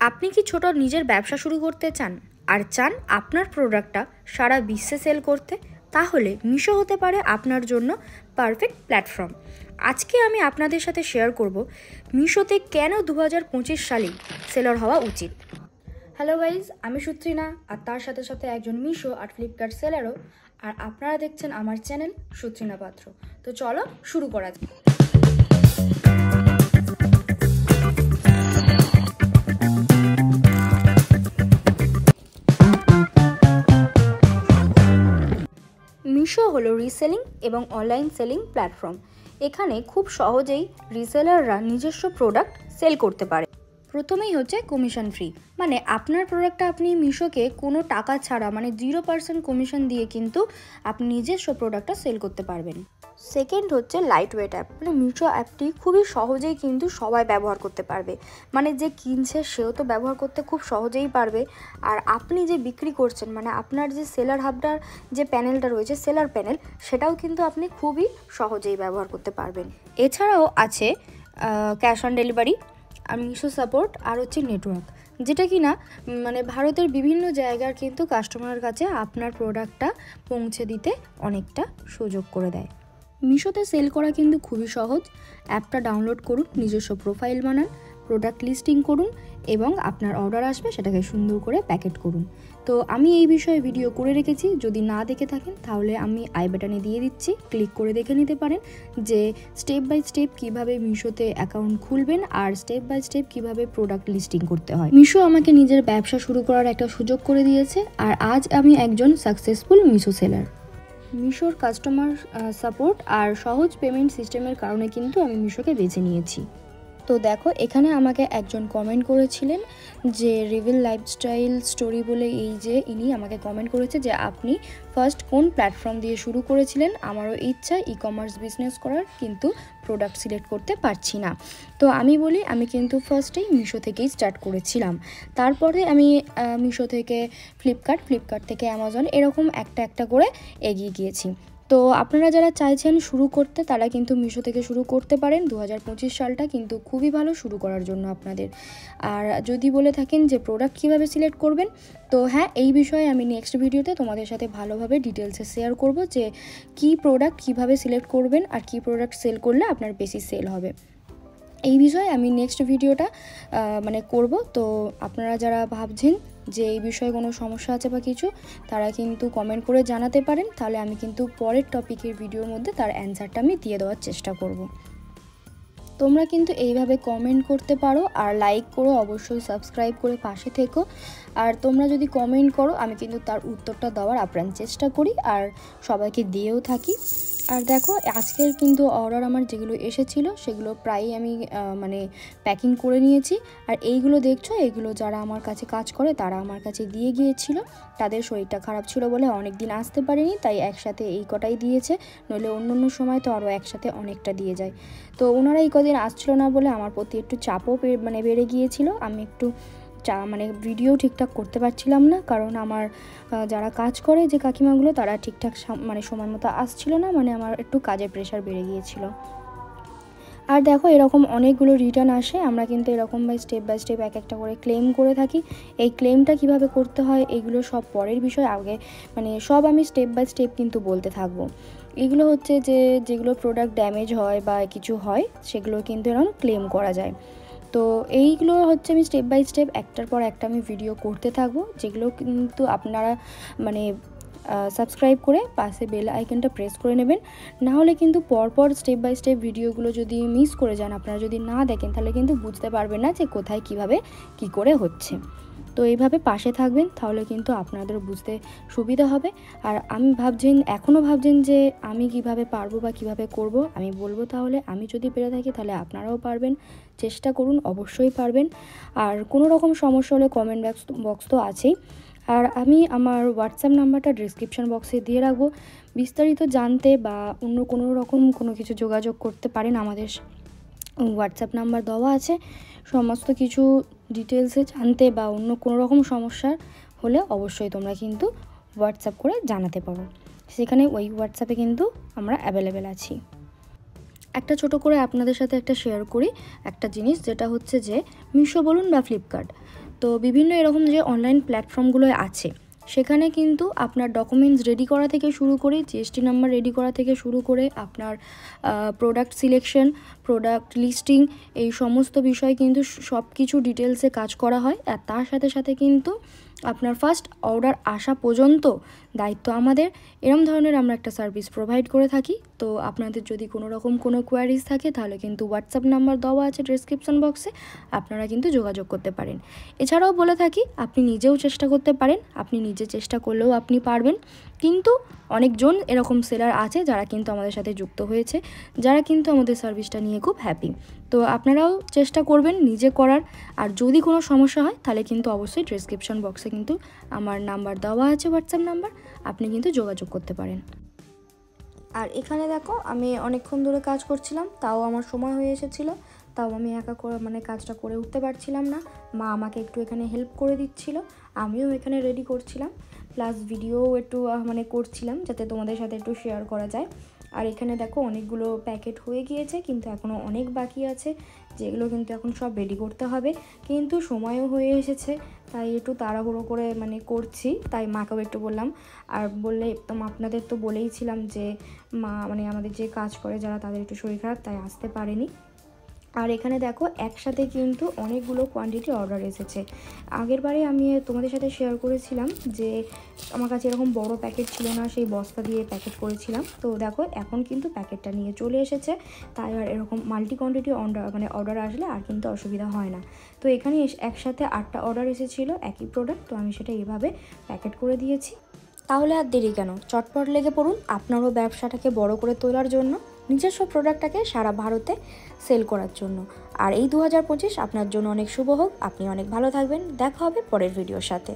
আপনি কি ছোট নিজের ব্যবসা শুরু করতে চান আর চান আপনার প্রোডাক্টটা সারা বিশ্বে সেল করতে? তাহলে মিশো হতে পারে আপনার জন্য পারফেক্ট প্ল্যাটফর্ম। আজকে আমি আপনাদের সাথে শেয়ার করব মিশোতে কেন 2025 সালেই সেলার হওয়া উচিত। হ্যালো গাইজ, আমি সুত্রিনা, আর তার সাথে সাথে একজন মিশো আর ফ্লিপকার্ট সেলারও। আর আপনারা দেখছেন আমার চ্যানেল সুত্রিনা পাত্র। তো চলো শুরু করা যাক। মিশো হলো রিসেলিং এবং অনলাইন সেলিং প্ল্যাটফর্ম। এখানে খুব সহজেই রিসেলাররা নিজস্ব প্রোডাক্ট সেল করতে পারে। প্রথমেই হচ্ছে কমিশন ফ্রি, মানে আপনার প্রোডাক্টটা আপনি মিশোকে কোনো টাকা ছাড়া, মানে 0% কমিশন দিয়ে কিন্তু আপনি নিজস্ব প্রোডাক্টটা সেল করতে পারবেন। সেকেন্ড হচ্ছে লাইট ওয়েট অ্যাপ, মানে মিশো অ্যাপটি খুবই সহজেই কিন্তু সবাই ব্যবহার করতে পারবে। মানে যে কিনছে সেও তো ব্যবহার করতে খুব সহজেই পারবে, আর আপনি যে বিক্রি করছেন, মানে আপনার যে সেলার হাবটার যে প্যানেলটা রয়েছে, সেলার প্যানেল, সেটাও কিন্তু আপনি খুবই সহজেই ব্যবহার করতে পারবেন। এছাড়াও আছে ক্যাশ অন ডেলিভারি আর মিশো সাপোর্ট, আর হচ্ছে নেটওয়ার্ক, যেটা কি না মানে ভারতের বিভিন্ন জায়গার কিন্তু কাস্টমারের কাছে আপনার প্রোডাক্টটা পৌঁছে দিতে অনেকটা সুযোগ করে দেয়। মিশোতে সেল করা কিন্তু খুবই সহজ। অ্যাপটা ডাউনলোড করুন, নিজস্ব প্রোফাইল বানান, প্রোডাক্ট লিস্টিং করুন এবং আপনার অর্ডার আসবে সেটাকে সুন্দর করে প্যাকেট করুন। তো আমি এই বিষয়ে ভিডিও করে রেখেছি, যদি না দেখে থাকেন তাহলে আমি আই বাটনে দিয়ে দিচ্ছি, ক্লিক করে দেখে নিতে পারেন যে স্টেপ বাই স্টেপ কিভাবে মিশোতে অ্যাকাউন্ট খুলবেন আর স্টেপ বাই স্টেপ কিভাবে প্রোডাক্ট লিস্টিং করতে হয়। মিশো আমাকে নিজের ব্যবসা শুরু করার একটা সুযোগ করে দিয়েছে, আর আজ আমি একজন সাকসেসফুল মিশো সেলার। মিশোর কাস্টমার সাপোর্ট আর সহজ পেমেন্ট সিস্টেমের কারণে কিন্তু আমি মিশোকে বেছে নিয়েছি। তো দেখো, এখানে আমাকে একজন কমেন্ট করেছিলেন যে রিভিল লাইফস্টাইল স্টোরি বলে, এই যে ইনি আমাকে কমেন্ট করেছে যে আপনি ফার্স্ট কোন প্ল্যাটফর্ম দিয়ে শুরু করেছিলেন। আমারও ইচ্ছা ই কমার্স বিজনেস করার, কিন্তু প্রোডাক্ট সিলেক্ট করতে পারছি না। তো আমি বলি, আমি কিন্তু ফার্স্টেই মিশো থেকেই স্টার্ট করেছিলাম, তারপরে আমি মিশো থেকে ফ্লিপকার্ট থেকে অ্যামাজন, এরকম একটা একটা করে এগিয়ে গিয়েছি। তো আপনারা যারা চাইছেন শুরু করতে, তারা কিন্তু মিশো থেকে শুরু করতে পারেন। 2025 সালটা কিন্তু খুবই ভালো শুরু করার জন্য আপনাদের। আর যদি বলে থাকেন যে প্রোডাক্ট কীভাবে সিলেক্ট করবেন, তো হ্যাঁ, এই বিষয়ে আমি নেক্সট ভিডিওতে তোমাদের সাথে ভালোভাবে ডিটেলসে শেয়ার করব যে কী প্রোডাক্ট কীভাবে সিলেক্ট করবেন আর কী প্রোডাক্ট সেল করলে আপনার বেশি সেল হবে। এই বিষয়ে আমি নেক্সট ভিডিওটা করব। তো আপনারা যারা ভাবছেন যে এই বিষয়ে কোনো সমস্যা আছে বা কিছু, তারা কিন্তু কমেন্ট করে জানাতে পারেন, তাহলে আমি কিন্তু পরের টপিকের ভিডিওর মধ্যে তার অ্যান্সারটা আমি দিয়ে দেওয়ার চেষ্টা করব। তোমরা কিন্তু এইভাবে কমেন্ট করতে পারো, আর লাইক করো, অবশ্যই সাবস্ক্রাইব করে পাশে থেকো। আর তোমরা যদি কমেন্ট করো, আমি কিন্তু তার উত্তরটা দেওয়ার আপ্রাণ চেষ্টা করি আর সবাইকে দিয়েও থাকি। আর দেখো, আজকের কিন্তু অর্ডার আমার যেগুলো এসেছিলো সেগুলো প্রায়ই আমি প্যাকিং করে নিয়েছি। আর এইগুলো দেখছো, এইগুলো যারা আমার কাছে কাজ করে তারা আমার কাছে দিয়ে গিয়েছিল। তাদের শরীরটা খারাপ ছিল বলে অনেক দিন আসতে পারেনি, তাই একসাথে এই কটাই দিয়েছে, নইলে অন্য সময় তো আরও একসাথে অনেকটা দিয়ে যায়। তো ওনারা এই কদিন আসছিলো না বলে আমার প্রতি একটু চাপও বেড়ে গিয়েছিল। আমি একটু ভিডিও ঠিকঠাক করতে পারছিলাম না, কারণ আমার যারা কাজ করে যে কাকিমাগুলো, তারা ঠিকঠাক সময় মতো আসছিল না, আমার একটু কাজের প্রেশার বেড়ে গিয়েছিল। আর দেখো, এরকম অনেকগুলো রিটার্ন আসে, আমরা কিন্তু এরকম বাই স্টেপ এক একটা করে ক্লেম করে থাকি। এই ক্লেমটা কিভাবে করতে হয় এগুলো সব পরের বিষয়, আগে সব আমি স্টেপ বাই স্টেপ কিন্তু বলতে থাকবো। এগুলো হচ্ছে যেগুলো প্রোডাক্ট ড্যামেজ হয় বা কিছু হয়, সেগুলো কিন্তু এরকম ক্লেম করা যায়। তো এইগুলো হচ্ছে আমি স্টেপ বাই স্টেপ একটার পর একটা আমি ভিডিও করতে থাকবো, যেগুলো কিন্তু আপনারা সাবস্ক্রাইব করে পাশে বেল আইকনটা প্রেস করে নেবেন। না হলে কিন্তু পরপর স্টেপ বাই স্টেপ ভিডিওগুলো যদি মিস করে যান, আপনারা যদি না দেখেন, তাহলে কিন্তু বুঝতে পারবেন না যে কোথায় কিভাবে কি করে হচ্ছে। তো এইভাবে পাশে থাকবেন, তাহলে কিন্তু আপনাদের বুঝতে সুবিধা হবে। আর এখনও ভাবছেন যে আমি কিভাবে পারবো বা কিভাবে করব, আমি বলবো, তাহলে আমি যদি পেরে থাকি তাহলে আপনারাও পারবেন। চেষ্টা করুন, অবশ্যই পারবেন। আর কোনো রকম সমস্যা হলে কমেন্ট বক্স তো আছেই, আর আমি আমার হোয়াটসঅ্যাপ নাম্বারটা ডিসক্রিপশান বক্সে দিয়ে রাখবো। বিস্তারিত জানতে বা অন্য কোনো রকম কোনো কিছু যোগাযোগ করতে পারেন, আমাদের হোয়াটসঅ্যাপ নাম্বার দেওয়া আছে। সমস্ত কিছু ডিটেলসে জানতে বা অন্য কোনো রকম সমস্যার হলে অবশ্যই তোমরা কিন্তু হোয়াটসঅ্যাপ করে জানাতে পারো, সেখানে ওই হোয়াটসঅ্যাপে কিন্তু আমরা অ্যাভেলেবেল আছি। একটা ছোট করে আপনাদের সাথে একটা শেয়ার করি একটা জিনিস, যেটা হচ্ছে যে মিশো বলুন বা ফ্লিপকার্ট, তো বিভিন্ন এরকম যে অনলাইন প্ল্যাটফর্মগুলো আছে সেখানে কিন্তু আপনার ডকুমেন্টস রেডি করা থেকে শুরু করে জিএসটি নাম্বার রেডি করা থেকে শুরু করে আপনার প্রোডাক্ট সিলেকশন, প্রোডাক্ট লিস্টিং, এই সমস্ত বিষয় কিন্তু সব কিছু ডিটেলসে কাজ করা হয়। আর তার সাথে সাথে কিন্তু আপনার ফার্স্ট অর্ডার আসা পর্যন্ত দায়িত্ব আমাদের। এরম ধরনের আমরা একটা সার্ভিস প্রোভাইড করে থাকি। তো আপনাদের যদি কোনো রকম কোনো কোয়ারিজ থাকে তাহলে কিন্তু হোয়াটসঅ্যাপ নাম্বার দেওয়া আছে ডেসক্রিপশন বক্সে, আপনারা কিন্তু যোগাযোগ করতে পারেন। এছাড়াও বলে থাকি আপনি নিজেও চেষ্টা করতে পারেন, আপনি নিজে চেষ্টা করলেও আপনি পারবেন। কিন্তু অনেকজন এরকম সেলার আছে যারা কিন্তু আমাদের সাথে যুক্ত হয়েছে, যারা কিন্তু আমাদের সার্ভিসটা নিয়ে খুব হ্যাপি। তো আপনারাও চেষ্টা করবেন নিজে করার। আর যদি কোনো সমস্যা হয় তাহলে কিন্তু অবশ্যই ডেসক্রিপশন বক্সে কিন্তু আমার নাম্বার দেওয়া আছে, হোয়াটসঅ্যাপ নাম্বার, আপনি কিন্তু যোগাযোগ করতে পারেন। আর এখানে দেখো আমি অনেকক্ষণ ধরে কাজ করছিলাম, তাও আমার সময় হয়ে এসেছিলো, তাও আমি একা করে কাজটা করে উঠতে পারছিলাম না। মা আমাকে একটু এখানে হেল্প করে দিচ্ছিল, আমিও এখানে রেডি করছিলাম, প্লাস ভিডিও একটু করছিলাম যাতে তোমাদের সাথে একটু শেয়ার করা যায়। আর এখানে দেখো অনেকগুলো প্যাকেট হয়ে গিয়েছে, কিন্তু এখনও অনেক বাকি আছে, যেগুলো কিন্তু এখন সব রেডি করতে হবে। কিন্তু সময়ও হয়ে এসেছে, তাই একটু তাড়াহুড়ো করে করছি, তাই মাকেও একটু বললাম। আর বললে আপনাদের তো বলেইছিলাম যে মা আমাদের যে কাজ করে যারা, তাদের একটু শরীর খারাপ, তাই আসতে পারেনি। আর এখানে দেখো একসাথে কিন্তু অনেকগুলো কোয়ান্টিটি অর্ডার এসেছে। আগেরবারে আমি তোমাদের সাথে শেয়ার করেছিলাম যে আমার কাছে এরকম বড় প্যাকেট ছিল না, সেই বস্তা দিয়ে প্যাকেট করেছিলাম। তো দেখো এখন কিন্তু প্যাকেটটা নিয়ে চলে এসেছে, তাই আর এরকম মাল্টি কোয়ান্টিটি অর্ডার আসলে আর কিন্তু অসুবিধা হয় না। তো এখানে একসাথে 8টা অর্ডার এসেছিলো একই প্রোডাক্ট, তো আমি সেটা এভাবে প্যাকেট করে দিয়েছি। তাহলে আর দেরি কেন, চটপট লেগে পড়ুন আপনারও ব্যবসাটাকে বড় করে তোলার জন্য, নিজস্ব প্রোডাক্টটাকে সারা ভারতে সেল করার জন্য। আর এই 2025 আপনার জন্য অনেক শুভ হোক, আপনি অনেক ভালো থাকবেন। দেখা হবে পরের ভিডিওর সাথে।